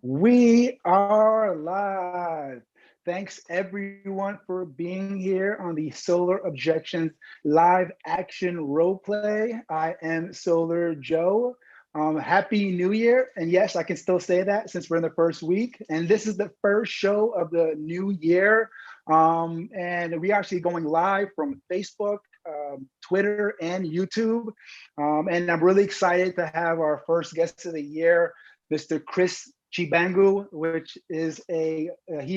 We are live. Thanks everyone for being here on the Solar Objections live action role play. I am Solar Joe. Happy New Year. And yes, I can still say that since we're in the first week. And this is the first show of the new year. And we're actually going live from Facebook, Twitter, and YouTube. And I'm really excited to have our first guest of the year, Mr. Chris Tshibangu, which is he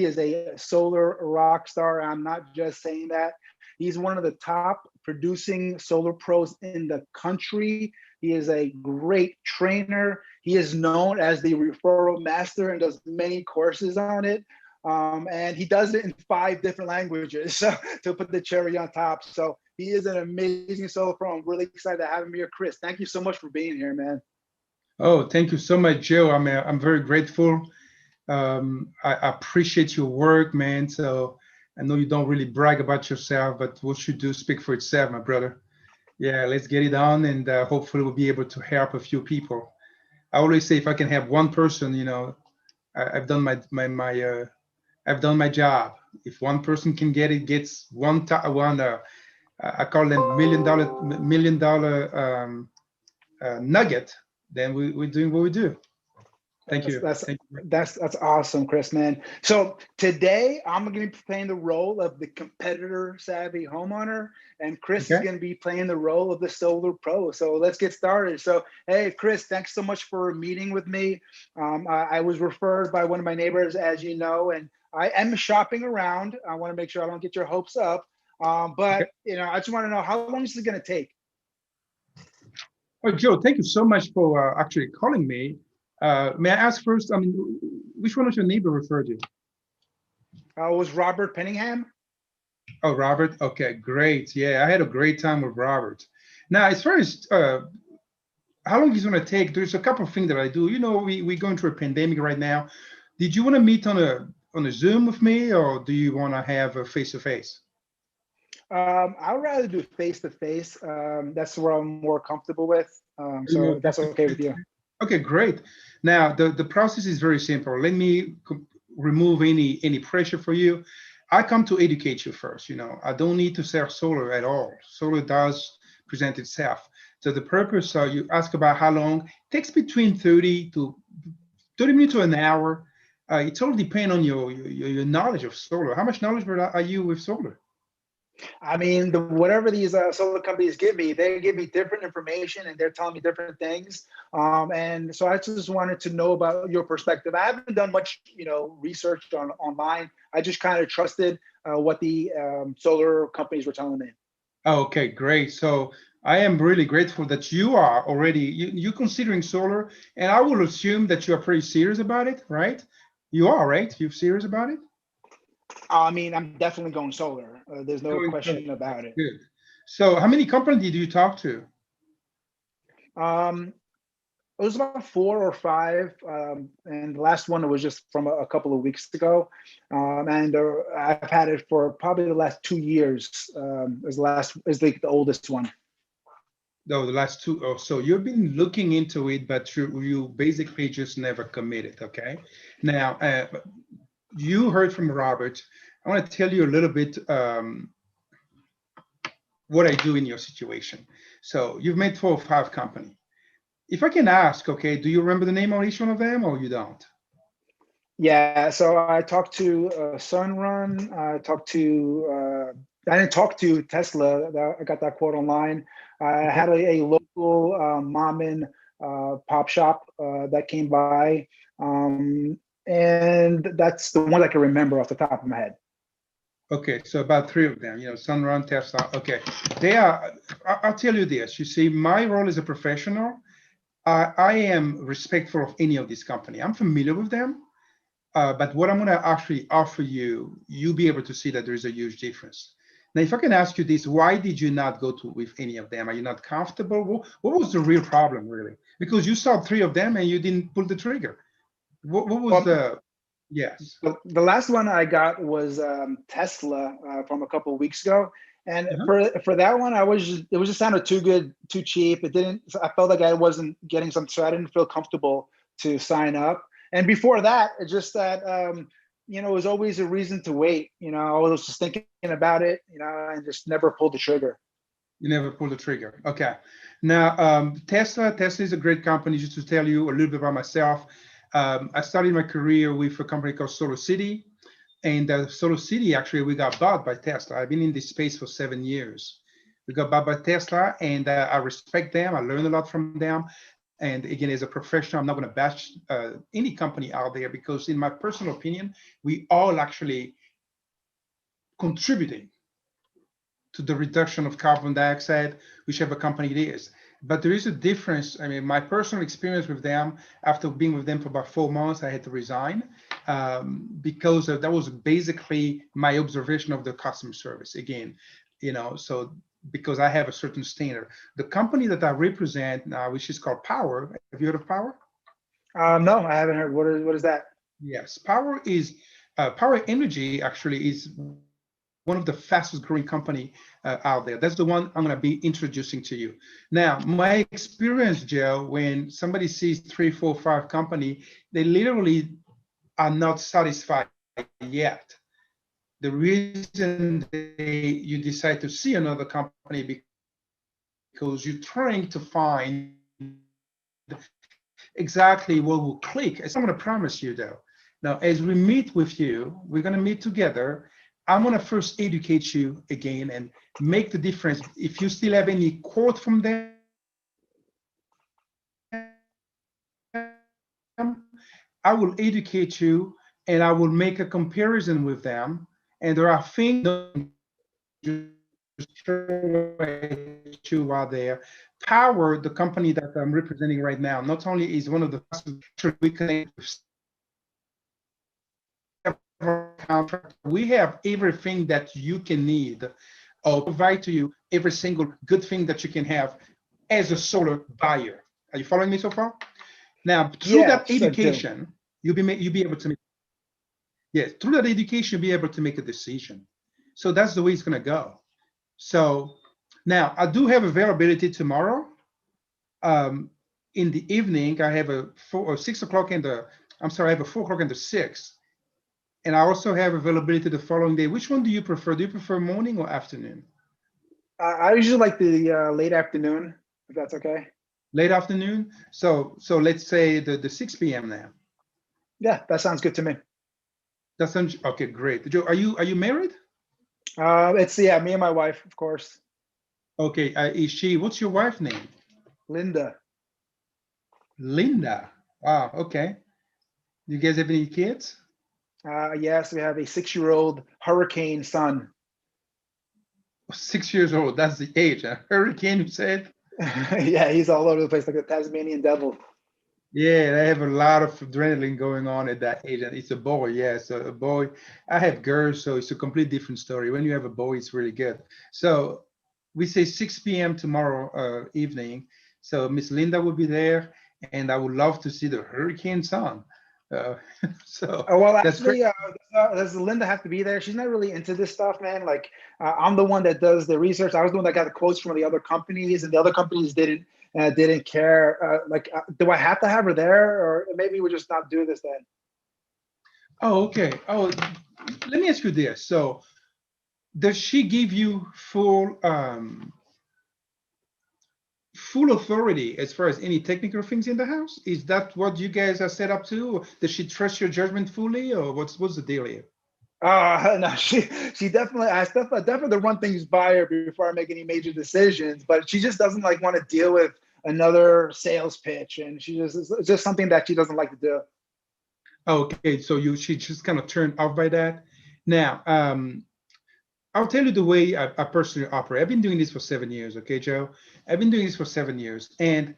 is a solar rock star. I'm not just saying that. He's one of the top producing solar pros in the country. He is a great trainer. He is known as the referral master and does many courses on it. And he does it in 5 different languages to put the cherry on top. So he is an amazing solar pro. I'm really excited to have him here. Chris, thank you so much for being here, man. Oh, thank you so much, Joe. I'm very grateful. I appreciate your work, man. So I know you don't really brag about yourself, but what you do speak for itself, my brother. Yeah, let's get it on, and hopefully we'll be able to help a few people. I always say if I can have one person, I've done I've done my job. If one person can get it, gets one. I call them million dollar nugget. Then we're doing what we do. Thank That's you. that's Thank you. that's awesome, Chris, man. So today I'm going to be playing the role of the competitor savvy homeowner, and Chris is Okay. going to be playing the role of the solar pro. So let's get started. So hey, Chris, thanks so much for meeting with me. I was referred by one of my neighbors, as you know, and I am shopping around. I want to make sure I don't get your hopes up. Okay. But I just want to know how long is it going to take? Oh, Joe, thank you so much for actually calling me. May I ask first, which one was your neighbor referred you? Was Robert Penningham? Oh, Robert. Okay, great. Yeah, I had a great time with Robert. Now, as far as how long it's going to take, there's a couple of things that I do. We're going through a pandemic right now. Did you want to meet on a Zoom with me, or do you want to have a face to face? I'd rather do face to face. That's where I'm more comfortable with. Are you So more if that's okay comfortable? with you. Okay, great. Now the process is very simple. Let me remove any pressure for you. I come to educate you first. I don't need to sell solar at all. Solar does present itself. So the purpose, you ask about how long, takes between 30 minutes to an hour. It all depends on your knowledge of solar. How much knowledge are you with solar? I mean, whatever these solar companies give me, they give me different information and they're telling me different things. And so I just wanted to know about your perspective. I haven't done much, research online. I just kind of trusted what the solar companies were telling me. Okay, great. So I am really grateful that you are already you considering solar, and I will assume that you are pretty serious about it, right? You are, right? You're serious about it? I mean, I'm definitely going solar. There's no Going solar. question about it. Good. So how many companies did you talk to? Um, It was about 4 or 5, and the last one was just from a couple of weeks ago, and I've had it for probably the last 2 years. Is the oldest one. No, the last two. Oh, so you've been looking into it, but you basically just never committed. Okay. Now, you heard from Robert. I want to tell you a little bit what I do in your situation. So you've made 4 or 5 companies. If I can ask, okay, do you remember the name of each one of them, or you don't? Yeah, so I talked to Sunrun. I didn't talk to Tesla. I got that quote online. I Okay. had a local mom and pop shop that came by, and that's the one I can remember off the top of my head. Okay, so about 3 of them, Sunrun, Tesla. Okay, they are. I'll tell you this. You see, my role as a professional, I am respectful of any of these company. I'm familiar with them, but what I'm going to actually offer you, you'll be able to see that there is a huge difference. Now, if I can ask you this, why did you not go to with any of them? Are you not comfortable? What was the real problem, really? Because you saw 3 of them and you didn't pull the trigger. What was Well, the? Yes. the last one I got was Tesla from a couple of weeks ago, and Uh-huh. for that one, it was just sounded too good, too cheap. It didn't. I felt like I wasn't getting something, so I didn't feel comfortable to sign up. And before that, it's just that it was always a reason to wait. I was just thinking about it, and just never pulled the trigger. You never pulled the trigger. Okay. Now, Tesla is a great company. Just to tell you a little bit about myself, I started my career with a company called Solar City. And Solar City, actually, we got bought by Tesla. I've been in this space for 7 years. We got bought by Tesla, and I respect them. I learned a lot from them. And again, as a professional, I'm not going to bash any company out there, because in my personal opinion, we all actually contributing to the reduction of carbon dioxide, whichever company it is. But there is a difference. I mean, my personal experience with them, after being with them for about 4 months, I had to resign because that was basically my observation of the customer service. Again, so because I have a certain standard. The company that I represent now, which is called Power, have you heard of Power? No, I haven't heard. What is that? Yes, Power Energy actually is one of the fastest growing company out there. That's the one I'm going to be introducing to you. Now, my experience, Joe, when somebody sees 3, 4, 5 company, they literally are not satisfied yet. The reason you decide to see another company because you're trying to find exactly what will click. I'm going to promise you, though. Now, as we meet with you, we're going to meet together. I'm going to first educate you again and make the difference. If you still have any quote from them, I will educate you and I will make a comparison with them. And there are things you out there. Power, the company that I'm representing right now, not only is one of the fastest we connect with, we have everything that you can need or provide to you every single good thing that you can have as a solar buyer. Are you following me so far? Now, through that Yes, I do. education, you'll be able to make, yes, through that education, you'll be able to make a decision. So that's the way it's going to go. So now I do have availability tomorrow. In the evening, I have a 4 or 6 o'clock I have a 4 o'clock and the 6. And I also have availability the following day. Which one do you prefer? Do you prefer morning or afternoon? I usually like the late afternoon, if that's okay. Late afternoon. So let's say the 6 p.m. now. Yeah, that sounds good to me. That sounds okay. Great. Joe, are you married? It's me and my wife, of course. Okay. What's your wife's name? Linda. Linda. Wow. Okay. You guys have any kids? Yes, we have a 6-year-old hurricane son. 6 years old. That's the age. A hurricane, you said? Yeah, he's all over the place like a Tasmanian devil. Yeah, they have a lot of adrenaline going on at that age. And it's a boy, yeah. So a boy, I have girls, so it's a complete different story. When you have a boy, it's really good. So we say 6 p.m. tomorrow evening. So Miss Linda will be there, and I would love to see the hurricane sun. Uh, so Well, that's great. actually, does Linda have to be there? She's not really into this stuff, man. Like, I'm the one that does the research. I was the one that got the quotes from the other companies, and the other companies didn't care. Do I have to have her there, or maybe we just not do this then? Oh, okay. Oh, let me ask you this. So does she give you full authority as far as any technical things in the house? Is that what you guys are set up to? Or does she trust your judgment fully, or what's the deal here? No, she definitely, definitely to run things by her before I make any major decisions. But she just doesn't like want to deal with another sales pitch, and it's just something that she doesn't like to do. Okay, so she just kind of turned off by that. Now, I'll tell you the way I personally operate. I've been doing this for 7 years, okay, Joe? I've been doing this for 7 years. And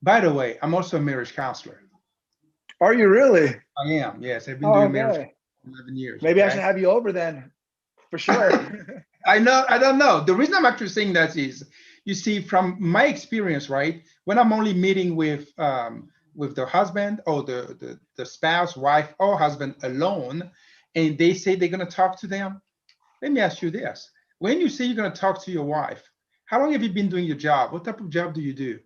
by the way, I'm also a marriage counselor. Are you really? I am, yes. I've been Oh, doing marriage okay. for 11 years, Maybe I should okay? have you over then, for sure. I don't know. The reason I'm actually saying that is, you see, from my experience, right? When I'm only meeting with the husband or the spouse, wife, or husband alone, and they say they're gonna talk to them. Let me ask you this. When you say you're gonna talk to your wife, how long have you been doing your job? What type of job do you do?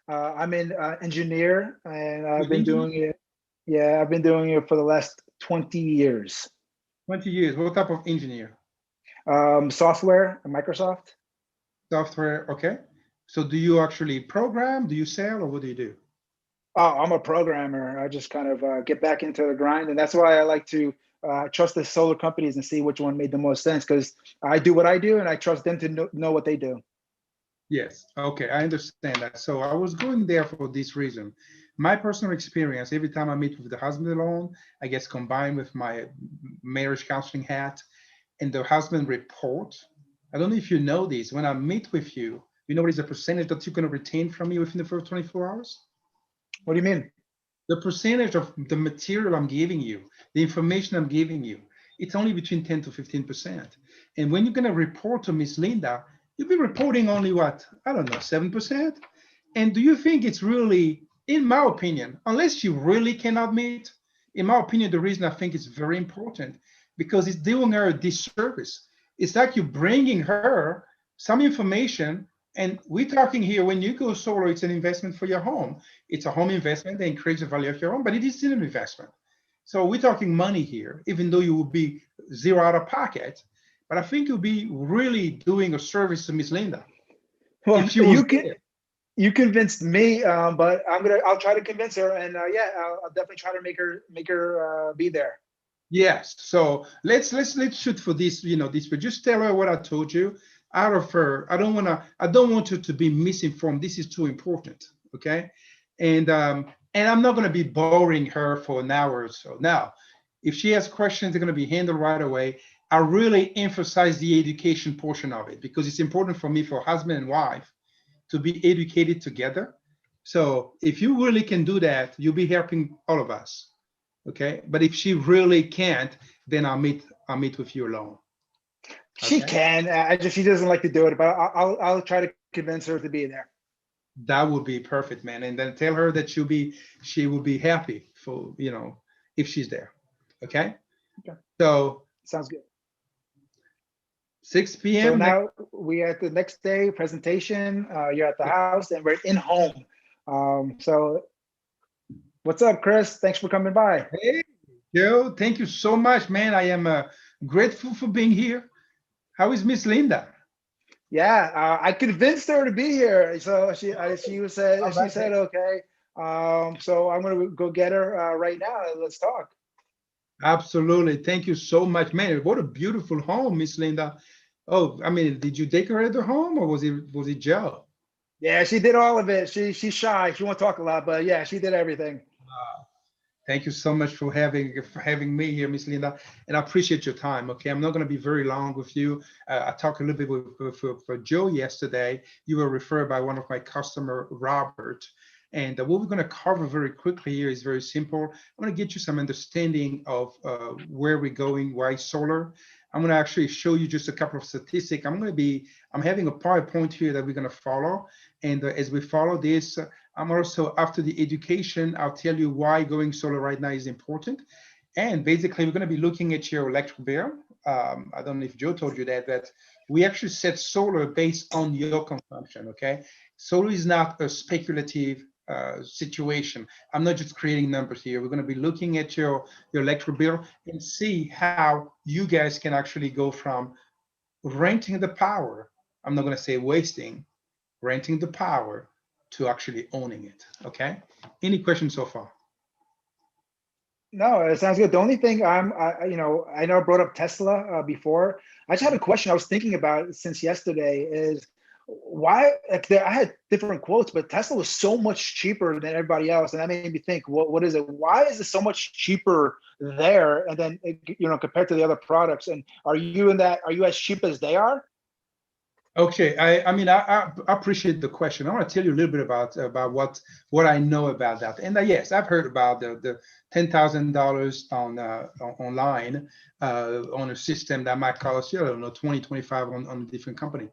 I'm an engineer, and I've You're an been engineer? doing it. Yeah, I've been doing it for the last 20 years. 20 years. What type of engineer? Software, Microsoft. Software, okay. So do you actually program? Do you sell, or what do you do? Oh, I'm a programmer. I just kind of get back into the grind, and that's why I like to trust the solar companies and see which one made the most sense. Because I do what I do, and I trust them to know what they do. Yes. Okay, I understand that. So I was going there for this reason. My personal experience, every time I meet with the husband alone, I guess combined with my marriage counseling hat and the husband report. I don't know if you know this. When I meet with you, you know what is the percentage that you're going to retain from me within the first 24 hours? What do you mean? The percentage of the material I'm giving you, the information I'm giving you, it's only between 10 to 15%. And when you're going to report to Miss Linda, you'll be reporting only what? I don't know, 7%. And do you think it's really, in my opinion, unless you really cannot meet, in my opinion, the reason I think it's very important, because it's doing her a disservice. It's like you're bringing her some information, and we're talking here, when you go solar, it's an investment for your home. It's a home investment that increases the value of your home, but it is still an investment. So we're talking money here, even though you will be zero out of pocket. But I think you'll be really doing a service to Miss Linda if Well, she was there. you convinced me, but I'll try to convince her, and yeah, I'll definitely try to make her be there. Yes. So let's shoot for this. This. But just tell her what I told you. Out of her, I don't want her to be misinformed. This is too important. Okay. And I'm not gonna be boring her for an hour or so. Now, if she has questions, they're gonna be handled right away. I really emphasize the education portion of it because it's important for me, for husband and wife, to be educated together. So if you really can do that, you'll be helping all of us. Okay. But if she really can't, then I'll meet with you alone. She Okay. can. She doesn't like to do it, but I'll try to convince her to be there. That would be perfect, man. And then tell her that she will be happy for, if she's there. Okay. Okay, So sounds good. 6 So p.m. next. now we at the next day presentation. You're at the house, and we're in home. So what's up, Chris? Thanks for coming by. Hey, Joe, thank you so much, man. I am grateful for being here. How is Miss Linda? Yeah, I convinced her to be here. So All she right. said okay. So I'm gonna go get her right now. Let's talk. Absolutely. Thank you so much, man. What a beautiful home, Miss Linda. Oh, I mean, did you decorate the home, or was it Joe? Yeah, she did all of it. She's shy. She won't talk a lot, but yeah, she did everything. Thank you so much for having me here, Miss Linda, and I appreciate your time. Okay, I'm not going to be very long with you. I talked a little bit with Joe yesterday. You were referred by one of my customer, Robert, and what we're going to cover very quickly here is very simple. I'm going to get you some understanding of where we're going, why solar. I'm going to actually show you just a couple of statistics. I'm having a PowerPoint here that we're going to follow, and as we follow this. I'm also, after the education, I'll tell you why going solar right now is important. And basically, we're going to be looking at your electric bill. I don't know if Joe told you that we actually set solar based on your consumption, okay? Solar is not a speculative situation. I'm not just creating numbers here. We're going to be looking at your electric bill and see how you guys can actually go from renting the power. I'm not going to say wasting, renting the power to actually owning it. Okay. Any questions so far? No, it sounds good. The only thing I know I brought up Tesla before. I just had a question I was thinking about since yesterday is why I had different quotes, but Tesla was so much cheaper than everybody else, and that made me think, what is it? Why is it so much cheaper there, and then compared to the other products? And are you in that? Are you as cheap as they are? Okay. I mean, I appreciate the question. I want to tell you a little bit about what I know about that. And yes, I've heard about the $10,000 online on a system that might cost you, I don't know, 20, 25 on a different company.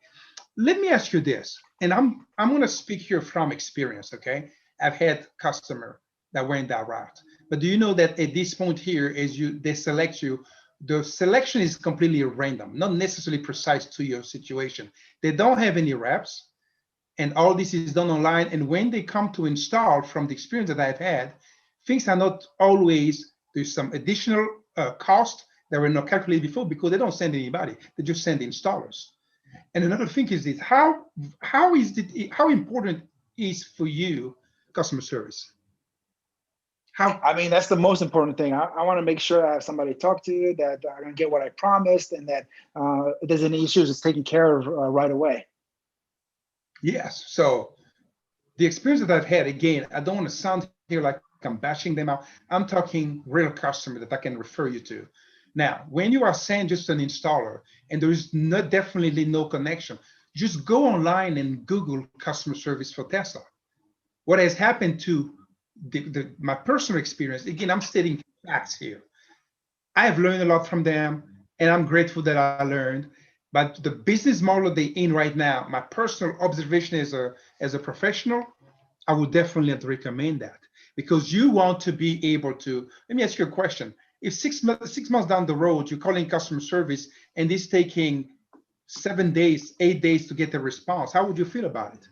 Let me ask you this, and I'm going to speak here from experience. Okay, I've had customer that went that route, but do you know that at this point here, they select you, the selection is completely random, not necessarily precise to your situation. They don't have any reps, and all this is done online. And when they come to install, from the experience that I've had, things are not always, there's some additional cost that were not calculated before because they don't send anybody, they just send installers. And another thing is this, how important is for you customer service? How I mean, that's the most important thing. I want to make sure I have somebody to talk to, that I'm going to get what I promised, and that if there's any issues, it's taken care of right away. Yes. So the experience that I've had, again, I don't want to sound here like I'm bashing them out. I'm talking real customer that I can refer you to. Now, when you are saying just an installer and there is definitely no connection, just go online and Google customer service for Tesla. What has happened to my personal experience, again, I'm stating facts here. I have learned a lot from them, and I'm grateful that I learned. But the business model they're in right now, my personal observation as a professional, I would definitely recommend that because you want to be able to. Let me ask you a question. If 6 months down the road, you're calling customer service and it's taking 7 days, 8 days to get a response, how would you feel about it?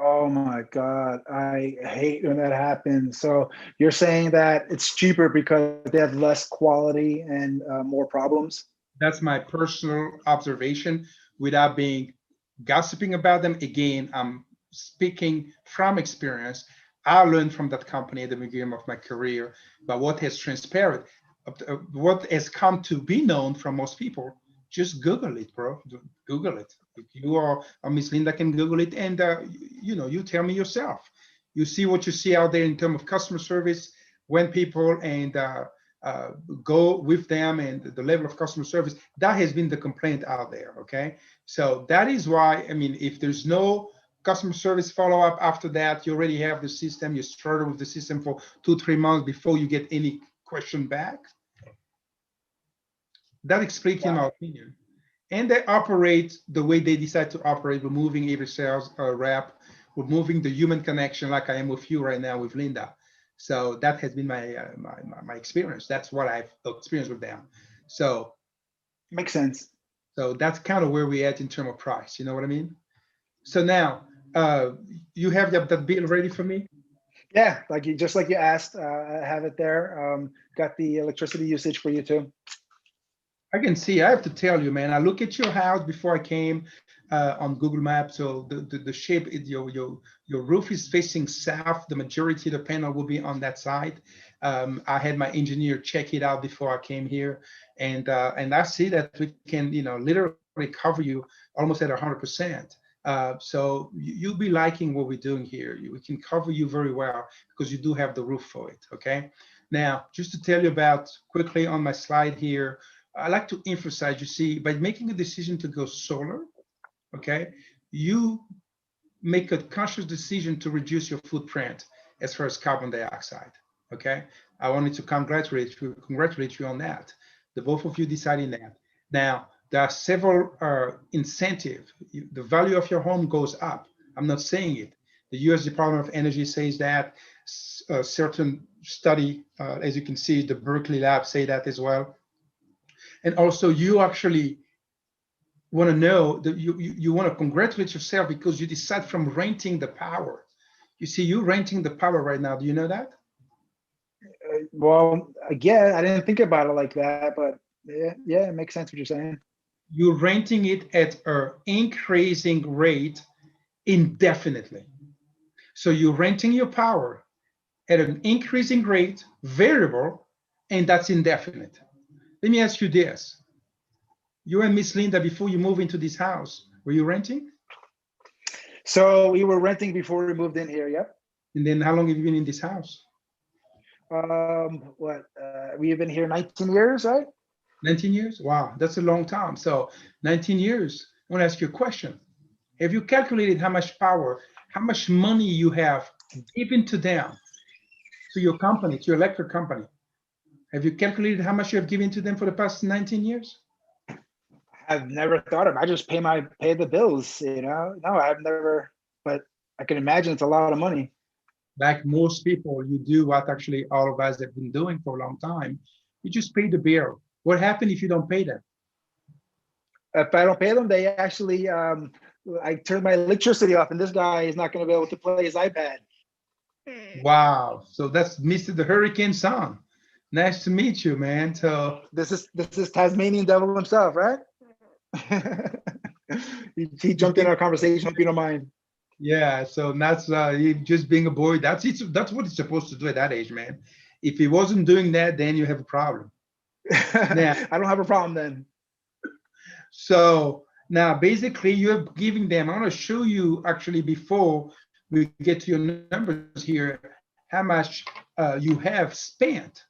Oh my God, I hate when that happens. So you're saying that it's cheaper because they have less quality and more problems? That's my personal observation without being gossiping about them. Again, I'm speaking from experience. I learned from that company at the beginning of my career, but what has transpired, what has come to be known from most people, just Google it, bro. Google it. If you or Miss Linda can Google it, and you tell me yourself. You see what you see out there in terms of customer service when people and uh, go with them and the level of customer service. That has been the complaint out there. Okay, so that is why, I mean, if there's no customer service follow-up after that, you already have the system, you struggle with the system for 2-3 months before you get any question back. That explains, in my opinion. And they operate the way they decide to operate, removing every sales rep, removing the human connection, like I am with you right now with Linda. So that has been my experience. That's what I've experienced with them. So Makes sense. that's kind of where we at in terms of price. You know what I mean? So now, uh, you have that bill ready for me? Yeah, just like you asked, I have it there. Got the electricity usage for you too. I can see. I have to tell you, man. I look at your house before I came on Google Maps. So the shape, your roof is facing south. The majority of the panel will be on that side. I had my engineer check it out before I came here, and I see that we can, literally cover you almost at 100%. So you'll be liking what we're doing here. We can cover you very well because you do have the roof for it. Okay. Now, just to tell you about quickly on my slide here. I like to emphasize, you see, by making a decision to go solar, okay, you make a conscious decision to reduce your footprint as far as carbon dioxide, okay? I wanted to congratulate you on that. The both of you deciding that. Now, there are several incentives. The value of your home goes up. I'm not saying it. The U.S. Department of Energy says that. A certain study, as you can see, the Berkeley lab say that as well. And also, you actually want to know that you want to congratulate yourself because you decide from renting the power. You see, you're renting the power right now. Do you know that? Well, again, I didn't think about it like that, but yeah, it makes sense what you're saying. You're renting it at an increasing rate indefinitely. So you're renting your power at an increasing rate, variable, and that's indefinite. Let me ask you this. You and Miss Linda, before you move into this house, were you renting? So we were renting before we moved in here. Yep. And then how long have you been in this house? We've been here 19 years, right? 19 years? Wow, that's a long time. So 19 years. I want to ask you a question. Have you calculated how much power, how much money you have given to them, to your company, to your electric company? Have you calculated how much you have given to them for the past 19 years? I've never thought of it. I just pay the bills, No, I've never, but I can imagine it's a lot of money. Like most people, you do what actually all of us have been doing for a long time. You just pay the bill. What happens if you don't pay them? If I don't pay them, they actually I turn my electricity off, and this guy is not going to be able to play his iPad. Wow. So that's Mr. the Hurricane son. Nice to meet you, man. So This is Tasmanian devil himself, right? He just jumped in being, our conversation. Hope you don't mind. yeah, so that's you just being a boy. That's what it's supposed to do at that age, man. If he wasn't doing that, then you have a problem. Now, I don't have a problem then. so now basically you're giving them, I want to show you actually before we get to your numbers here, how much you have spent.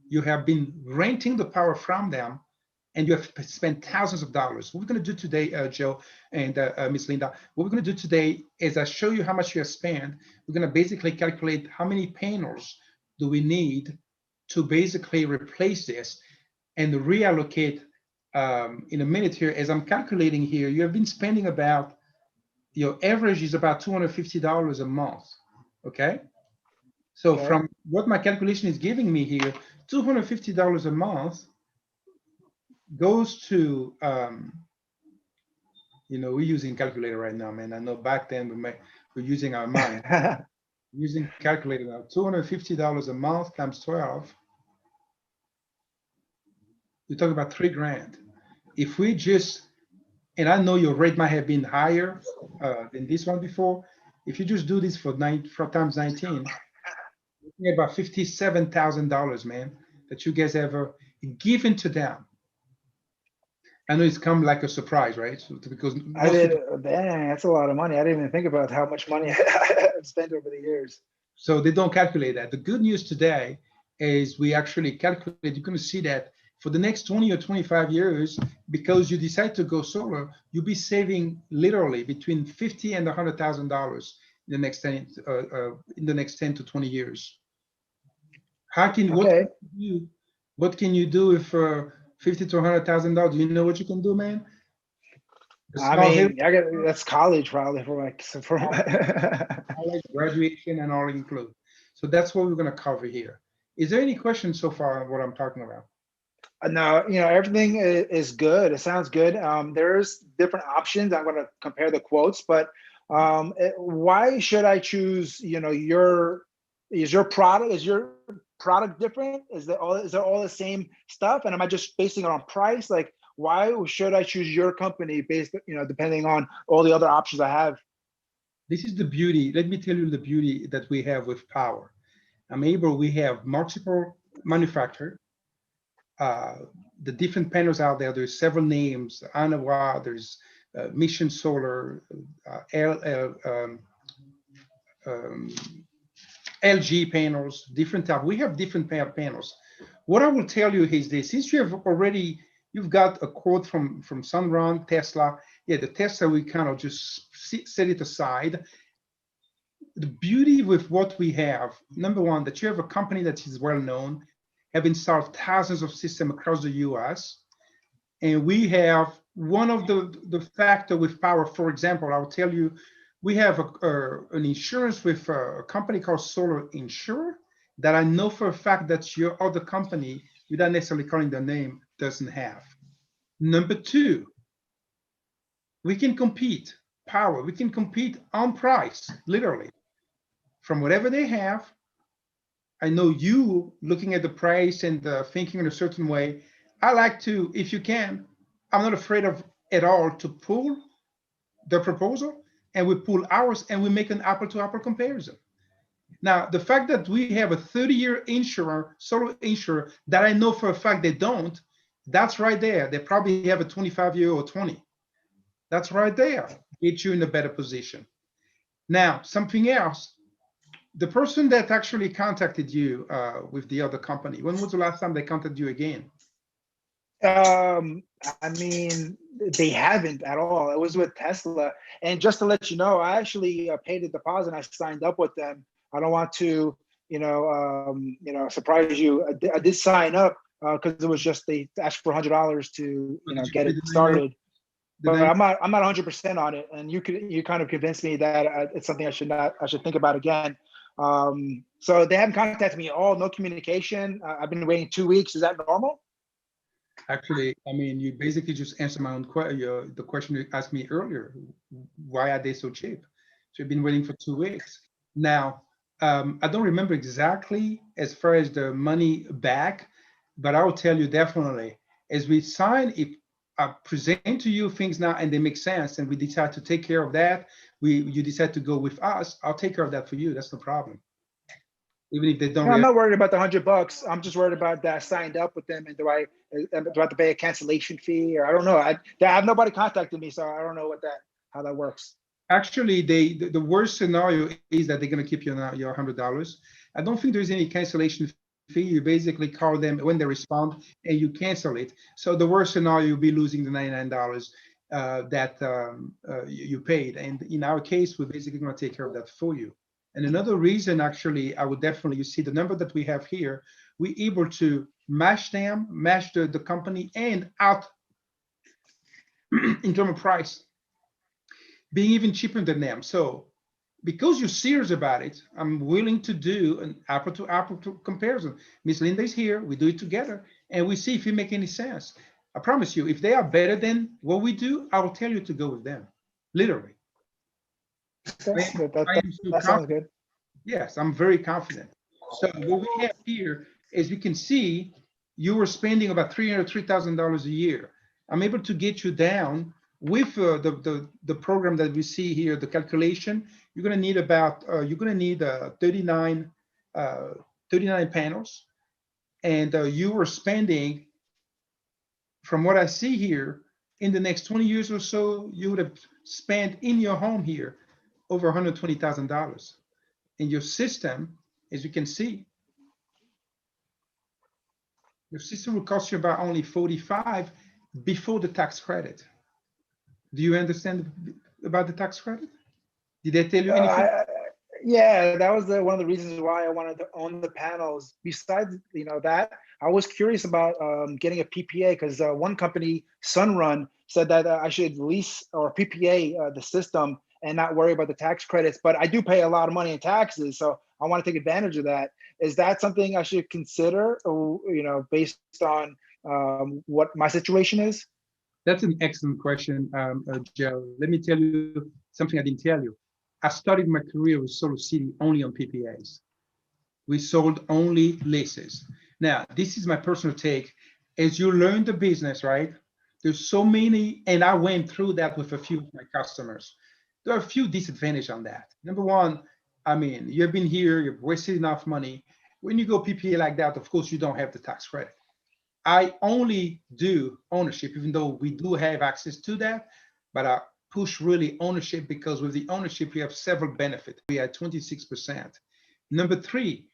You have been renting the power from them, and you have spent thousands of dollars. What we're going to do today, Joe and Miss Linda, what we're going to do today is I show you how much you have spent. We're going to basically calculate how many panels do we need to basically replace this and reallocate in a minute here. As I'm calculating here, you have been spending about, your average is about $250 a month, okay? So Okay. from what my calculation is giving me here, $250 a month goes to, we're using calculator right now, man. I know back then we're using our mind. Using calculator now, $250 a month times 12, you're talking about 3 grand. If we just, and I know your rate might have been higher than this one before. If you just do this for times 19, you're thinking about $57,000, man, that you guys ever given to them. I know it's come like a surprise, right? So, because I most did. people, Dang, that's a lot of money. I didn't even think about how much money I've spent over the years. so they don't calculate that. The good news today is we actually calculate. You're going to see that for the next 20 or 25 years, because you decide to go solar, you'll be saving literally between 50 and $100,000 in the next 10 in the next 10 to 20 years. How can what Okay. can you do? What can you do if 50 to $100,000? Do you know what you can do, man? A I small hair, mean, that's college probably for like for. college, graduation, and all include. So that's what we're going to cover here. Is there any questions so far on what I'm talking about? No, everything is good. It sounds good. There's different options. I'm going to compare the quotes, but why should I choose? Is your product different? Is it all the same stuff? And am I just basing it on price? Like, why should I choose your company based, depending on all the other options I have? This is the beauty. Let me tell you the beauty that we have with power. We have multiple manufacturers, uh, the different panels out there. There's several names, Anawa, there's Mission Solar, um, LG panels, different type. We have different panels. What I will tell you is this: since you've got a quote from Sunrun, Tesla. Yeah, the Tesla we kind of just set it aside. The beauty with what we have, number one, that you have a company that is well known, have installed thousands of systems across the US. And we have one of the factor with power, for example, I'll tell you, we have an insurance with a company called Solar Insure that I know for a fact that your other company, without necessarily calling their name, doesn't have. Number two, we can compete power. We can compete on price, literally, from whatever they have. I know you looking at the price and thinking in a certain way. I like to, if you can, I'm not afraid of at all to pull the proposal and we pull ours and we make an apple to apple comparison. Now, the fact that we have a 30-year insurer, solo insurer, that I know for a fact they don't, that's right there. They probably have a 25-year or 20. That's right there. Get you in a better position. Now, something else, the person that actually contacted you with the other company, when was the last time they contacted you again? I mean, they haven't at all. It was with Tesla. And just to let you know, I actually paid the deposit. I signed up with them. I don't want to, surprise you. I did sign up because it was just they asked for $100 to, Or did you get pay it the 99? started. The But 99? I'm not 100% on it. And you kind of convinced me that it's something I should think about again. So they haven't contacted me at all. No communication. I've been waiting 2 weeks. Is that normal? Actually, you basically just answered my own the question you asked me earlier. Why are they so cheap? So you've been waiting for 2 weeks. Now, I don't remember exactly as far as the money back, but I will tell you definitely as we sign, if I present to you things now and they make sense and we decide to take care of that, you decide to go with us, I'll take care of that for you. That's no problem. Even if they don't No, I'm react. not worried about the $100. I'm just worried about that I signed up with them and do I have to pay a cancellation fee or I don't know. I have nobody contacted me, so I don't know how that works. Actually, the worst scenario is that they're going to keep your $100. I don't think there's any cancellation fee. You basically call them when they respond and you cancel it. So the worst scenario, you'll be losing the $99 that you paid. And in our case, we're basically going to take care of that for you. And another reason, actually, I would definitely, you see the number that we have here, we're able to match them, match the company and out in terms of price, being even cheaper than them. So because you're serious about it, I'm willing to do an apple to apple comparison. Miss Linda is here, we do it together, and we see if it make any sense. I promise you, if they are better than what we do, I will tell you to go with them, literally. I am, I am so That sounds confident. good. Yes, I'm very confident. So what we have here, as you can see, you were spending about $303,000 a year. I'm able to get you down with the program that we see here, the calculation. You're going to need about 39 panels, and you were spending, from what I see here, in the next 20 years or so, you would have spent in your home here over $120,000. In your system, as you can see, your system will cost you about only 45 before the tax credit. Do you understand about the tax credit? Did they tell you anything? Yeah, that was one of the reasons why I wanted to own the panels. Besides, that I was curious about getting a PPA because one company, Sunrun, said that I should lease or PPA the system and not worry about the tax credits. But I do pay a lot of money in taxes, so I want to take advantage of that. Is that something I should consider, based on what my situation is? That's an excellent question, Joe. Let me tell you something I didn't tell you. I started my career with Solar City only on PPAs. We sold only leases. Now, this is my personal take. As you learn the business, right? There's so many, and I went through that with a few of my customers. There are a few disadvantages on that. Number one, I mean, you've been here, you've wasted enough money. When you go PPA like that, of course, you don't have the tax credit. I only do ownership, even though we do have access to that, but I push really ownership because with the ownership, you have several benefits. We are 26%. Number three,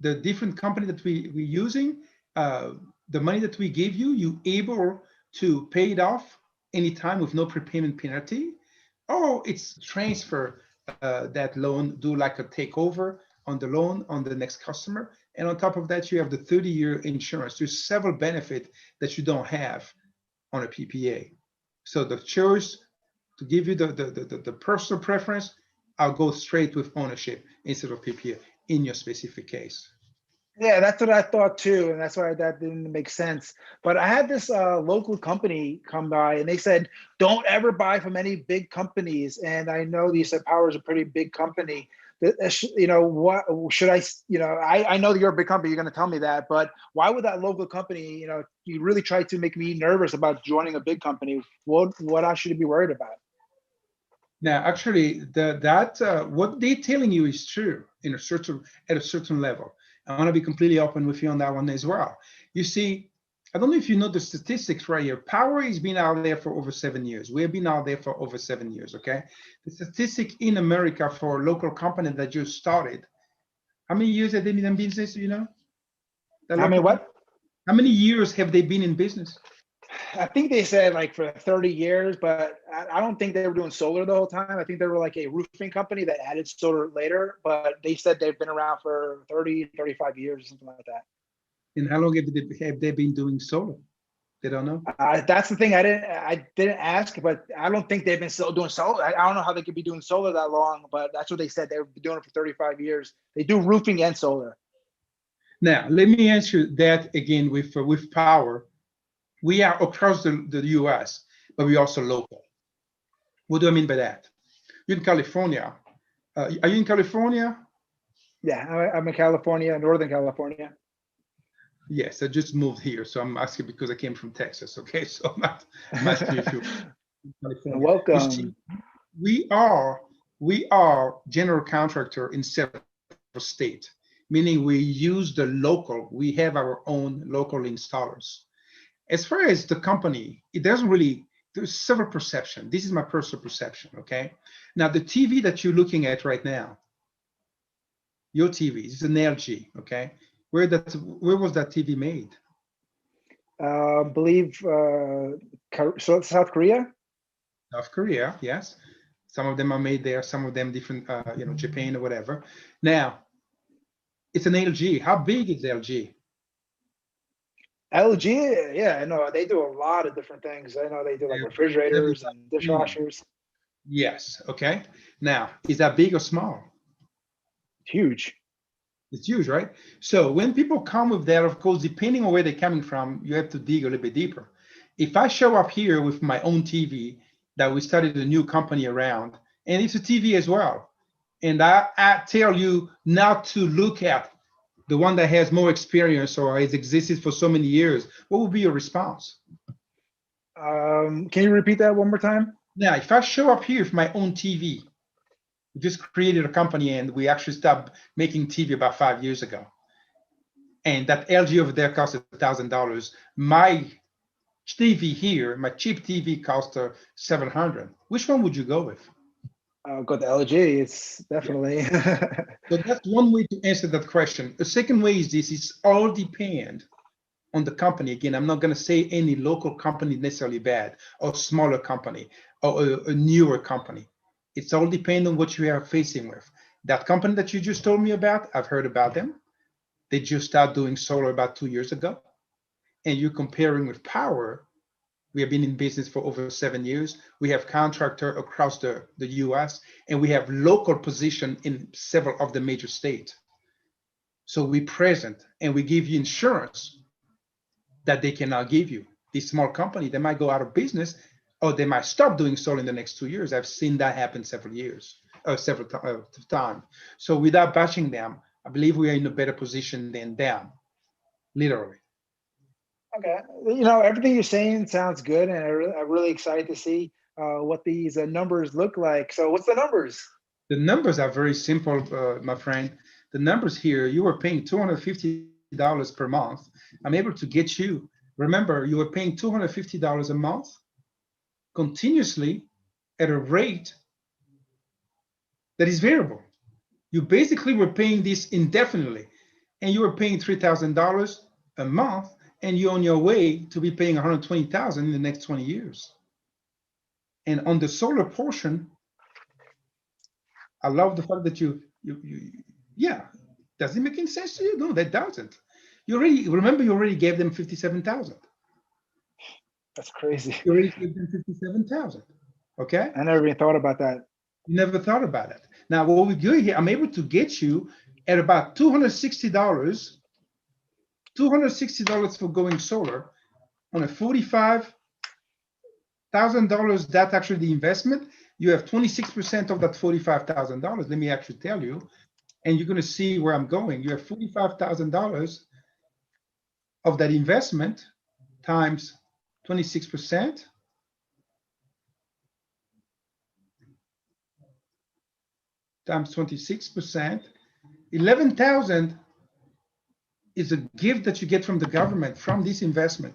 the different company that we're using, the money that we give you, you able to pay it off anytime with no prepayment penalty, or it's transfer that loan, do like a takeover on the loan on the next customer. And on top of that, you have the 30-year insurance. There's several benefits that you don't have on a PPA. So the choice to give you the personal preference, I'll go straight with ownership instead of PPA in your specific case. Yeah, that's what I thought too, and that's why that didn't make sense. But I had this local company come by, and they said, "Don't ever buy from any big companies." And I know you said Power is a pretty big company. What should I? I know that you're a big company. You're going to tell me that, but why would that local company? You really try to make me nervous about joining a big company. What I should be worried about? Now, actually, what they're telling you is true at a certain level. I want to be completely open with you on that one as well. You see, I don't know if you know the statistics right here. Power has been out there for over 7 years. We have been out there for over 7 years. Okay, the statistic in America for a local company that just started. How many years have they been in business? I mean, what? How many years have they been in business? I think they said like for 30 years, but I don't think they were doing solar the whole time. I think they were like a roofing company that added solar later, but they said they've been around for 30, 35 years or something like that. And how long have they been doing solar? They don't know. That's the thing. I didn't ask, but I don't think they've been still doing solar. I don't know how they could be doing solar that long, but that's what they said. They've been doing it for 35 years. They do roofing and solar. Now, let me answer that again with Power. We are across the US, but we're also local. What do I mean by that? You're in California. Are you in California? Yeah, I'm in California, Northern California. Yes, I just moved here, so I'm asking because I came from Texas. Okay, so I'm asking you if you're in California. You see, Welcome. we are we are general contractor in several states, meaning we use the local. We have our own local installers. As far as the company, it doesn't really. There's several perception. This is my personal perception. Okay, now the TV that you're looking at right now, your TV, is an LG. Okay, where was that TV made? Believe South Korea. South Korea, yes. Some of them are made there, some of them different, Japan or whatever. Now, it's an LG. How big is LG? LG, yeah, I know they do a lot of different things. I know they do like refrigerators 75 and inch. dishwashers. Yes, okay. Now, is that big or small? Huge. It's huge, right? So when people come with that, of course, depending on where they're coming from, you have to dig a little bit deeper. If I show up here with my own TV that we started a new company around, and it's a TV as well, and I tell you not to look at the one that has more experience or has existed for so many years, what would be your response? Can you repeat that one more time? Now, if I show up here with my own TV, we just created a company and we actually stopped making TV about 5 years ago. And that LG over there cost $1,000. My TV here, my cheap TV cost 700. Which one would you go with? Go to LG. It's Yeah. definitely. So that's one way to answer that question. The second way is this: it's all depend on the company. Again, I'm not going to say any local company necessarily bad or smaller company or a newer company. It's all depend on what you are facing with. That company that you just told me about, I've heard about them. They just started doing solar about 2 years ago. And you're comparing with power. We have been in business for over 7 years. We have contractor across the US, and we have local position in several of the major states. So we present and we give you insurance that they cannot give you. These small company, they might go out of business or they might stop doing so in the next 2 years. I've seen that happen several years, several times. So without bashing them, I believe we are in a better position than them, literally. Okay. Everything you're saying sounds good, and I'm really excited to see what these numbers look like. So, what's the numbers? The numbers are very simple, my friend. The numbers here, you were paying $250 per month. I'm able to get you. Remember, you were paying $250 a month continuously at a rate that is variable. You basically were paying this indefinitely, and you were paying $3,000 a month, and you're on your way to be paying $120,000 in the next 20 years. And on the solar portion, I love the fact that yeah. Does it make any sense to you? No, that doesn't. You already gave them 57,000. That's crazy. You already gave them 57,000. Okay? I never even thought about that. You never thought about it. Now, what we're doing here, I'm able to get you at about $260, $260 for going solar on a $45,000. That's actually the investment. You have 26% of that $45,000. Let me actually tell you, and you're going to see where I'm going. You have $45,000 of that investment times 26% times 26%. 11,000 is a gift that you get from the government from this investment.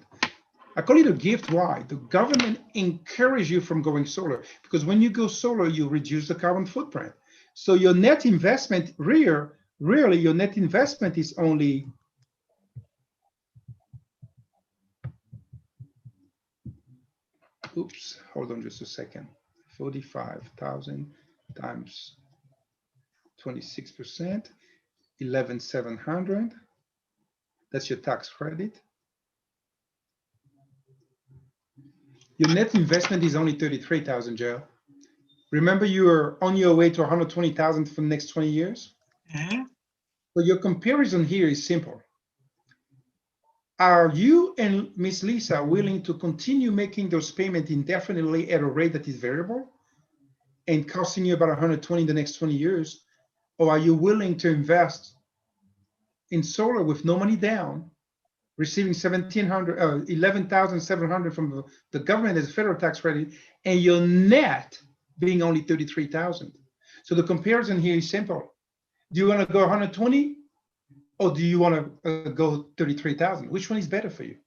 I call it a gift. Why? The government encourages you from going solar because when you go solar, you reduce the carbon footprint. So your net investment, really, your net investment is only oops, hold on just a second. 45,000 times 26%, 11,700. That's your tax credit. Your net investment is only 33,000, Joe. Remember, you are on your way to 120,000 for the next 20 years. Mm-hmm. So your comparison here is simple. Are you and Miss Lisa willing to continue making those payments indefinitely at a rate that is variable and costing you about 120 the next 20 years? or are you willing to invest in solar with no money down, receiving 11,700 from the government as a federal tax credit, and your net being only 33,000? So the comparison here is simple. Do you want to go 120, or do you want to go 33,000? Which one is better for you?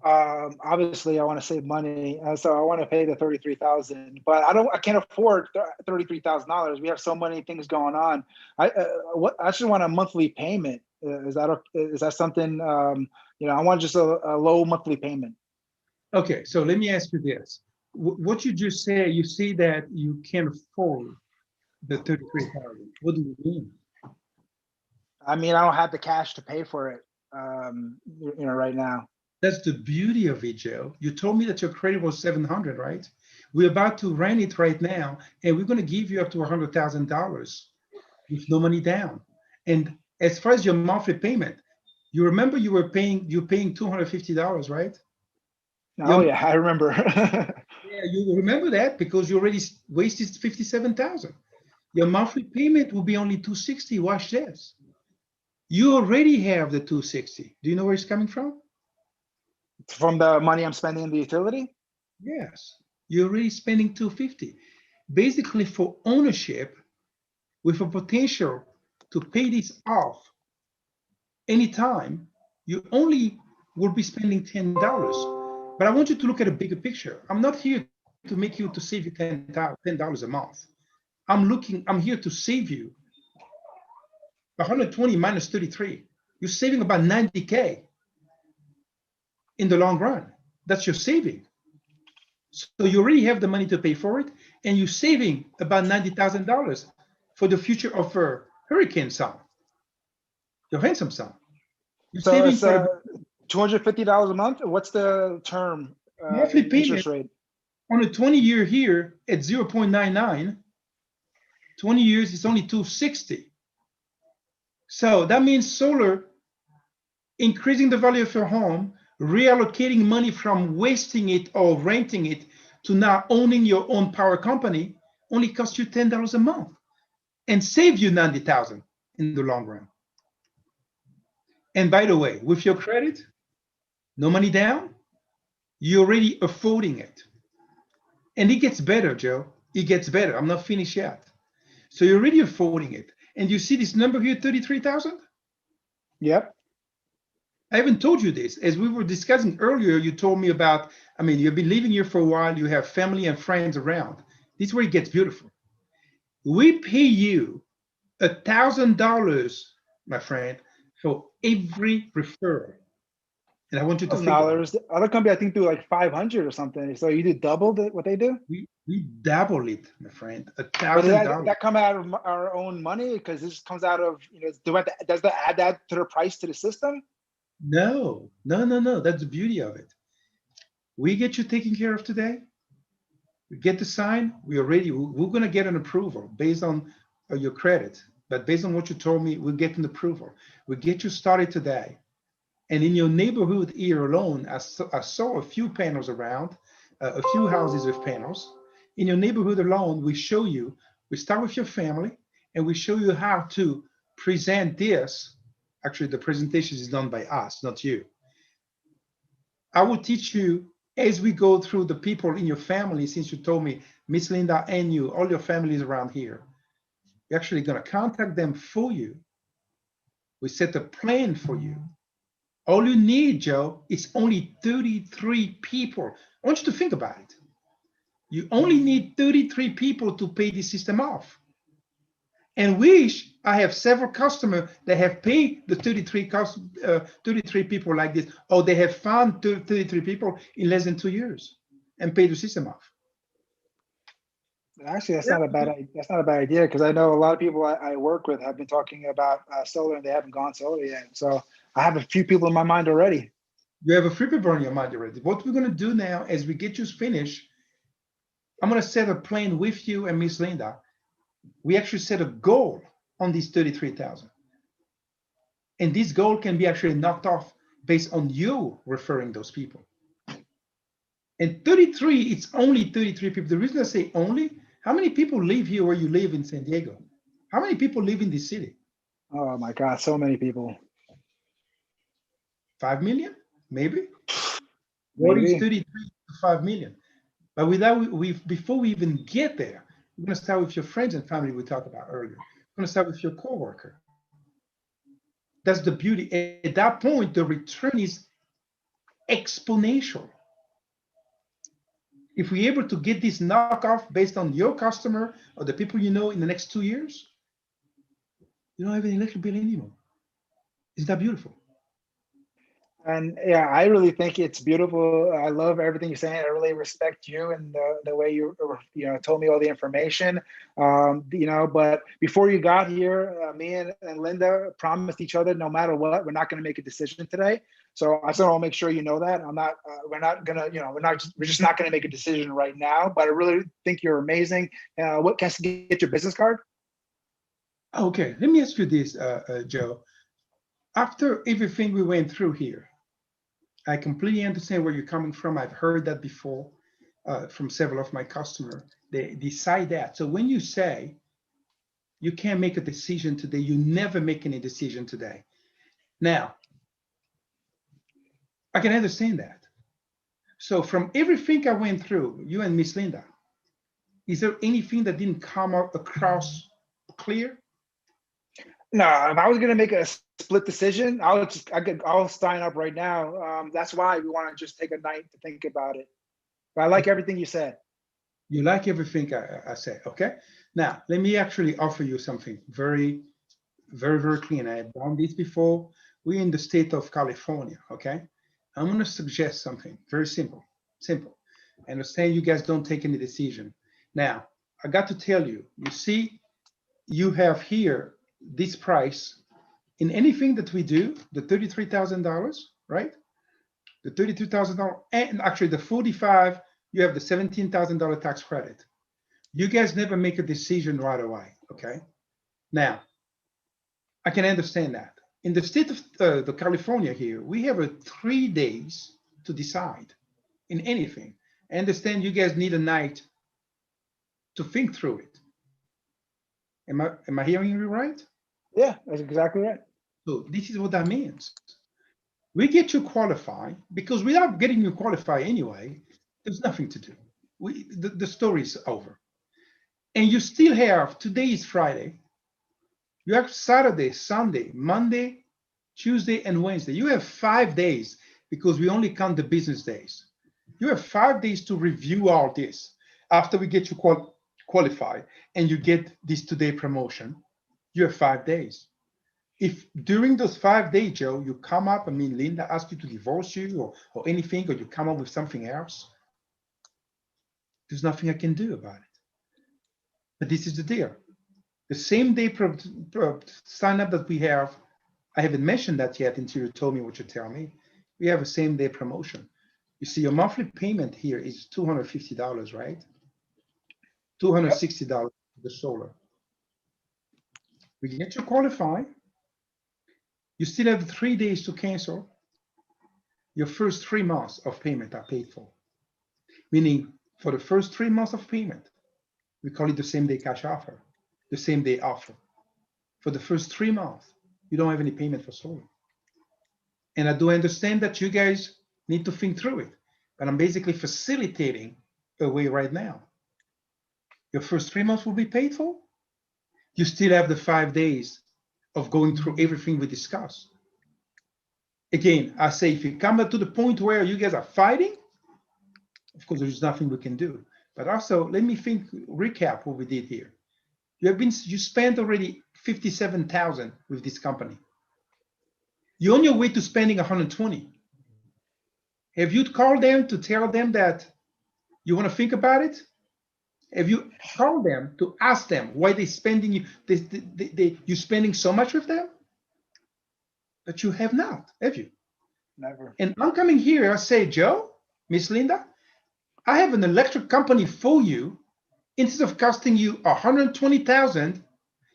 Obviously, I want to save money, so I want to pay the 33,000. But I can't afford $33,000. We have so many things going on. I just want a monthly payment. Is that something? I want just a low monthly payment. Okay, so let me ask you this: what you just said, you see that you can't afford the 33,000. What do you mean? I mean, I don't have the cash to pay for it. Right now. That's the beauty of it, Joe. You told me that your credit was 700, right? We're about to run it right now, and we're going to give you up to $100,000 with no money down. And as far as your monthly payment, you remember you're paying $250, right? Oh yeah, I remember. Yeah, you remember that because you already wasted 57,000. Your monthly payment will be only 260. Watch this. You already have the 260. Do you know where it's coming from? From the money I'm spending in the utility? Yes, you're already spending 250. Basically, for ownership, with a potential to pay this off anytime, you only will be spending $10. But I want you to look at a bigger picture. I'm not here to make you to save you $10 a month. I'm here to save you 120 minus 33. You're saving about 90K in the long run. That's your saving. So you already have the money to pay for it, and you're saving about $90,000 for the future of a hurricane son, your handsome son. You're So saving it's for $250 a month. What's the term monthly interest payment rate? on a 20-year here at 0.99. 20 years is only 260. So that means solar increasing the value of your home, reallocating money from wasting it or renting it to now owning your own power company only costs you $10 a month and save you 90,000 in the long run. And by the way, with your credit, no money down, you're already affording it. And it gets better, Joe. It gets better. I'm not finished yet. So you're already affording it. And you see this number here, 33,000? Yep. I haven't told you this. As we were discussing earlier, you told me about, you've been living here for a while, you have family and friends around. This is where it gets beautiful. We pay you $1,000, my friend, for every referral. And I want you to think about it. $1,000. Other company, I think, do like 500 or something. So you did double what they do? We double it, my friend, But $1,000. that come out of our own money? Because this comes out of, does that add that to the price to the system? No. That's the beauty of it. We get you taken care of today. We get the sign. We're going to get an approval based on your credit. But based on what you told me, we'll get an approval. We'll get you started today. And in your neighborhood here alone, I saw a few panels around, a few houses with panels. In your neighborhood alone, we start with your family, and we show you how to present this. Actually, the presentation is done by us, not you. I will teach you as we go through the people in your family, since you told me, Miss Linda and you, all your families around here. We're actually going to contact them for you. We set a plan for you. All you need, Joe, is only 33 people. I want you to think about it. You only need 33 people to pay the system off. And I have several customers that have paid the 33 people like this, or they have found 33 people in less than 2 years and paid the system off. Actually, that's not a bad idea, because I know a lot of people I work with have been talking about solar, and they haven't gone solar yet. So I have a few people in my mind already. You have a few people in your mind already. What we're going to do now, as we get you finished, I'm going to set a plan with you and Miss Linda. We actually set a goal on these 33,000. And this goal can be actually knocked off based on you referring those people. And 33, it's only 33 people. The reason I say only, how many people live here where you live in San Diego? How many people live in this city? Oh my God, so many people. 5 million, maybe. What is Maybe. 33 to 5 million? But without before we even get there, we're going to start with your friends and family we talked about earlier. We're going to start with your coworker. That's the beauty. At that point, the return is exponential. If we're able to get this knockoff based on your customer or the people you know in the next 2 years, you don't have an electric bill anymore. Isn't that beautiful? And yeah, I really think it's beautiful. I love everything you're saying. I really respect you and the way you told me all the information. But before you got here, me and Linda promised each other no matter what, we're not going to make a decision today. So I just want to make sure you know that I'm not. We're not gonna. We're just not going to make a decision right now. But I really think you're amazing. What can I get your business card? Okay, let me ask you this, Joe. After everything we went through here, I completely understand where you're coming from. I've heard that before from several of my customers. They decide that. So when you say you can't make a decision today, you never make any decision today. Now, I can understand that. So from everything I went through, you and Miss Linda, is there anything that didn't come out across clear? No, if I was gonna make a split decision, I'll sign up right now. That's why we want to just take a night to think about it. But I like Okay. everything you said. You like everything I said, okay? Now, let me actually offer you something very, very, very clean. I have done this before. We're in the state of California, okay? I'm going to suggest something very simple, simple. I understand you guys don't take any decision. Now, I got to tell you, you see, you have here this price in anything that we do, the $33,000, right? The $32,000 and actually the 45, you have the $17,000 tax credit. You guys never make a decision right away, okay? Now, I can understand that. In the state of the California here, we have 3 days to decide in anything. I understand you guys need a night to think through it. Am I hearing you right? Yeah, that's exactly right. So this is what that means. We get you qualified because without getting you qualified anyway, there's nothing to do. The story is over. And you still have, today is Friday, you have Saturday, Sunday, Monday, Tuesday, and Wednesday. You have 5 days because we only count the business days. You have 5 days to review all this. After we get you qualified and you get this today promotion, you have 5 days. If during those 5 days, Joe, you come up, I mean, Linda asked you to divorce you or anything, or you come up with something else, there's nothing I can do about it. But this is the deal. The same day sign up that we have, I haven't mentioned that yet until you told me what you tell me. We have a same day promotion. You see, your monthly payment here is $250, right? Yep. $260 for the solar. We get you qualified. You still have 3 days to cancel. Your first 3 months of payment are paid for. Meaning, for the first 3 months of payment, we call it the same day cash offer, the same day offer. For the first 3 months, you don't have any payment for solar. And I do understand that you guys need to think through it, but I'm basically facilitating a way right now. Your first 3 months will be paid for. You still have the 5 days of going through everything we discussed. Again, I say if you come to the point where you guys are fighting, of course, there's nothing we can do. But also, let me recap what we did here. You spent already 57,000 with this company. You're on your way to spending 120. Have you called them to tell them that you want to think about it? Have you called them to ask them why they're spending you spending so much with them? But you have not, have you? Never. And I'm coming here, I say, Joe, Miss Linda, I have an electric company for you. Instead of costing you 120,000,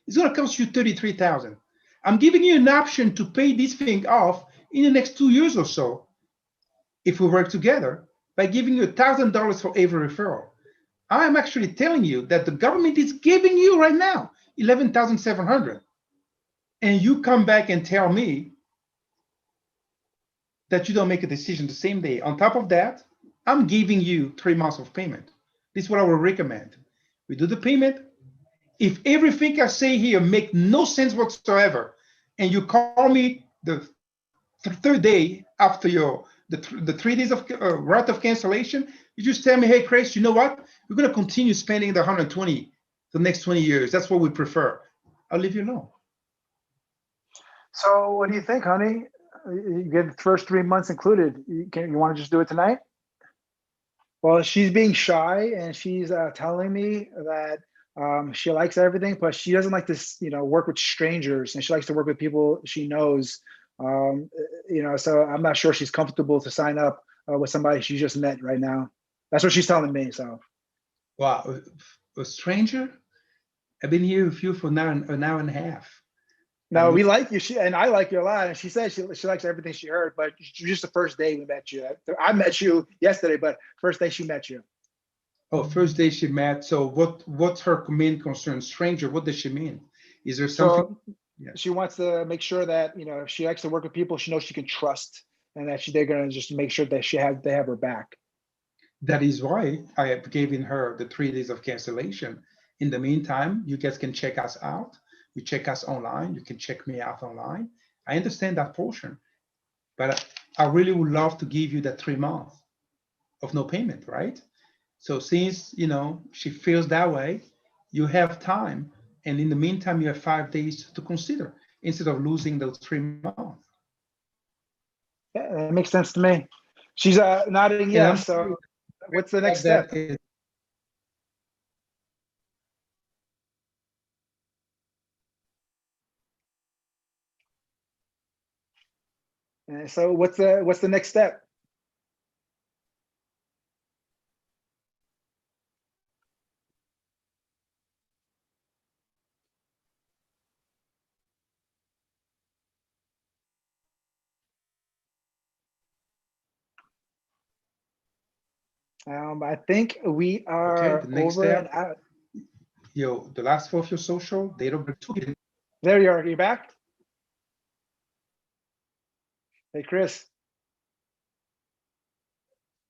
it's going to cost you 33,000. I'm giving you an option to pay this thing off in the next 2 years or so, if we work together, by giving you $1,000 for every referral. I'm actually telling you that the government is giving you right now 11,700, and you come back and tell me that you don't make a decision the same day. On top of that, I'm giving you 3 months of payment. This is what I would recommend. We do the payment. If everything I say here make no sense whatsoever, and you call me the third day after the 3 days of right of cancellation, you just tell me, hey, Chris, you know what? We're going to continue spending the 120 the next 20 years. That's what we prefer. I'll leave you alone. So what do you think, honey? You get the first 3 months included. You want to just do it tonight? Well, she's being shy and she's telling me that she likes everything, but she doesn't like to, work with strangers, and she likes to work with people she knows. Um, so I'm not sure she's comfortable to sign up with somebody she just met right now. That's what she's telling me. So Wow, a stranger? I've been here with you for now an hour and a half. no, we like you. And I like you a lot. And she said she likes everything she heard, but just the first day we met you. I met you yesterday, but first day she met you. Oh, first day she met. So what's her main concern? Stranger, what does she mean? Is there something? So Yeah. she wants to make sure that if she likes to work with people she knows she can trust, and that they're going to just make sure that they have her back. That is why I have given her the 3 days of cancellation. In the meantime, you guys can check us out. You check us online. You can check me out online. I understand that portion, but I really would love to give you that 3 months of no payment, right? So since she feels that way, you have time, and in the meantime, you have 5 days to consider instead of losing those 3 months. Yeah, that makes sense to me. She's nodding And I'm yes. So what's the next like step? that is So what's the next step? I think we okay. are The next over and step, out. the last four of your social, date of birth. There you are. Are you back? Hey, Chris.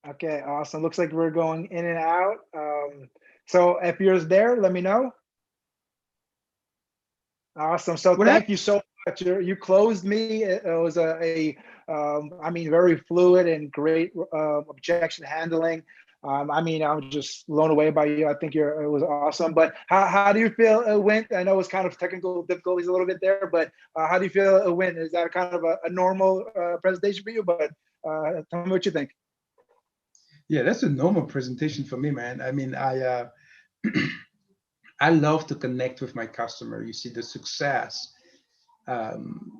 Okay, awesome. Looks like we're going in and out. So if you're there, let me know. Awesome. So What thank happened? you so much. You closed me. It was very fluid and great objection handling. I'm just blown away by you. I think it was awesome. But how do you feel it went? I know it was kind of technical difficulties a little bit there, but how do you feel it went? Is that kind of a normal presentation for you? But tell me what you think. Yeah, that's a normal presentation for me, man. I love to connect with my customer. You see the success. Um,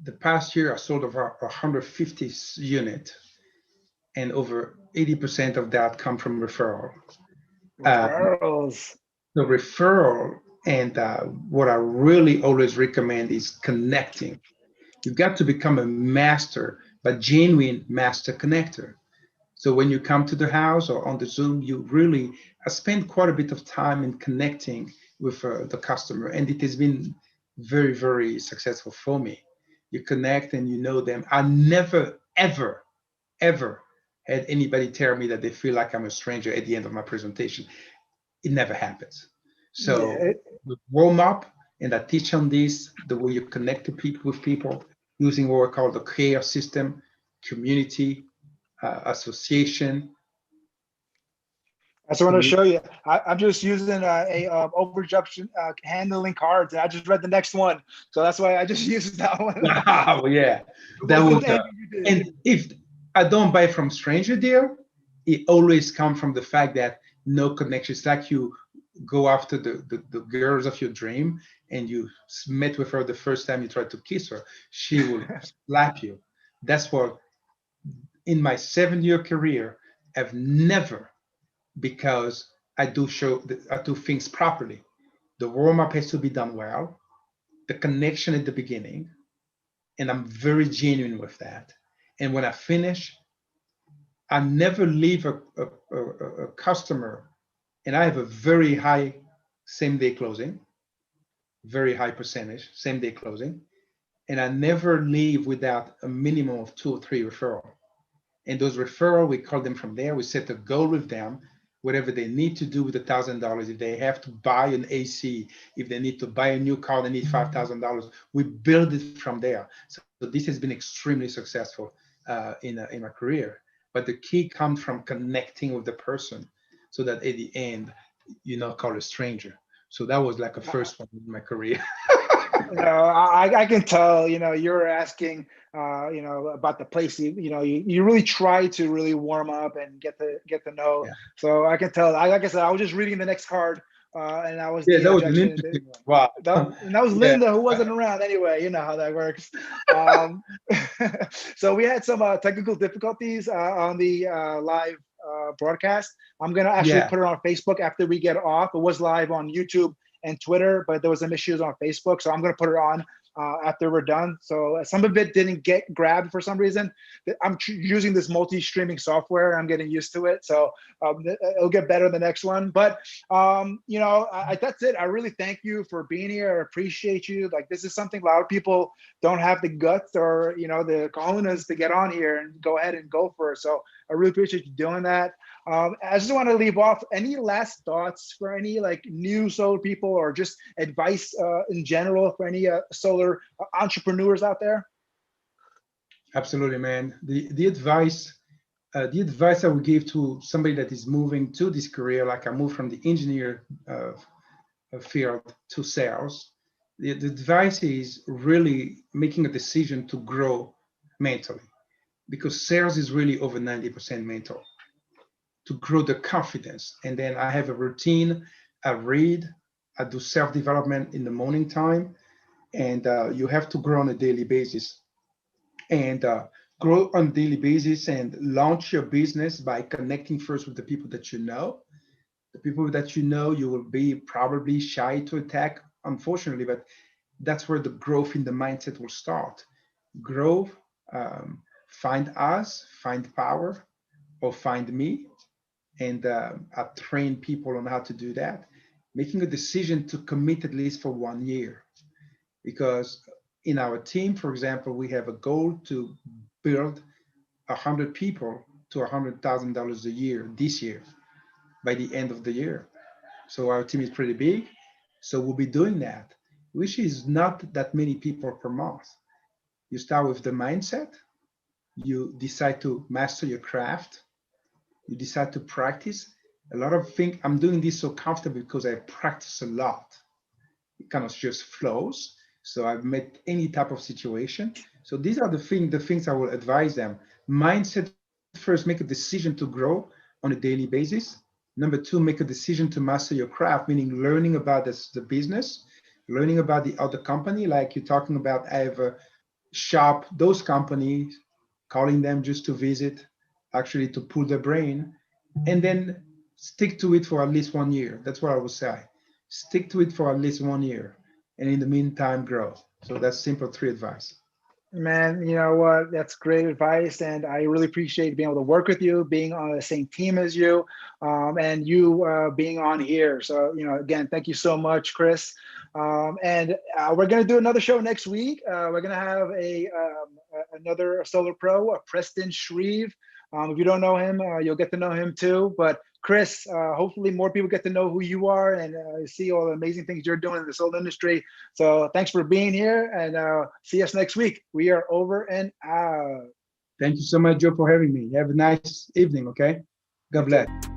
the past year, I sold over 150 unit, and over 80% of that come from referral. Referrals. The referral, and what I really always recommend is connecting. You've got to become a master, but genuine master connector. So when you come to the house or on the Zoom, I spend quite a bit of time in connecting with the customer, and it has been very, very successful for me. You connect and you know them. I never, ever, ever had anybody tell me that they feel like I'm a stranger at the end of my presentation. It never happens. So Yeah. we warm up, and I teach on this, the way you connect to people with people using what we call the care system, community, association. I just want to Community. show you. I'm just using a overjump handling cards, and I just read the next one, so that's why I just used that one. Wow, yeah, It that wasn't was. anything you did. And if I don't buy from stranger deal, it always come from the fact that no connection. It's like you go after the girls of your dream, and you met with her the first time you try to kiss her, she will slap you. That's what in my 7 year career, I've never, because I do things properly. The warm up has to be done well, the connection at the beginning, and I'm very genuine with that. And when I finish, I never leave a customer And I have a very high same day closing, very high percentage same day closing. And I never leave without a minimum of 2 or 3 referral. And those referral, we call them from there. We set a goal with them, whatever they need to do with $1,000. If they have to buy an AC, if they need to buy a new car, they need $5,000. We build it from there. So this has been extremely successful in my career. But the key comes from connecting with the person, so that at the end, you're not called a stranger. So that was like a first one in my career. No, I can tell, you're asking, about the place. You really try to really warm up and get to know. Yeah, So I can tell. Like I said, I was just reading the next card, and I was yeah, the that was an objection. interesting one. Wow. And that was Yeah, Linda, who wasn't around anyway. You know how that works. Um, so we had some technical difficulties on the live broadcast. I'm gonna actually yeah. put it on Facebook after we get off. It was live on YouTube and Twitter, but there was some issues on Facebook, so I'm gonna put it on after we're done. So some of it didn't get grabbed for some reason. I'm using this multi-streaming software. I'm getting used to it, so it'll get better the next one. But that's it. I really thank you for being here. I appreciate you. Like, this is something a lot of people don't have the guts or the cojones to get on here and go ahead and go for it. So I really appreciate you doing that. I just want to leave off any last thoughts for any like new solar people, or just advice in general for any solar entrepreneurs out there. Absolutely, man. The advice I would give to somebody that is moving to this career, like I moved from the engineer field to sales, the advice is really making a decision to grow mentally, because sales is really over 90% mental. To grow the confidence, and then I have a routine. I read, I do self-development in the morning time, and you have to grow on a daily basis, and grow on a daily basis and launch your business by connecting first with the people that you know. The people that you know, you will be probably shy to attack, unfortunately, but that's where the growth in the mindset will start. Grow, find us, find power, or find me, and I train people on how to do that. Making a decision to commit at least for 1 year, because in our team, for example, we have a goal to build 100 people to $100,000 a year this year by the end of the year. So our team is pretty big. So we'll be doing that, which is not that many people per month. You start with the mindset, you decide to master your craft, you decide to practice. A lot of things, I'm doing this so comfortable because I practice a lot. It kind of just flows. So I've met any type of situation. So these are the things I will advise them. Mindset first, make a decision to grow on a daily basis. Number two, make a decision to master your craft, meaning learning about the business, learning about the other company. Like you're talking about, I have a shop, those companies, calling them just to visit, actually to pull their brain, and then stick to it for at least 1 year. That's what I would say. Stick to it for at least 1 year, and in the meantime, grow. So that's simple three advice. Man, you know what? That's great advice, and I really appreciate being able to work with you, being on the same team as you, and you being on here. So, again, thank you so much, Chris. And we're gonna do another show next week. We're gonna have another solar pro, Preston Shreve. If you don't know him, you'll get to know him too. But Chris, hopefully more people get to know who you are and see all the amazing things you're doing in the solar industry. So thanks for being here, and see us next week. We are over and out. Thank you so much, Joe, for having me. Have a nice evening, okay? God You bless. too.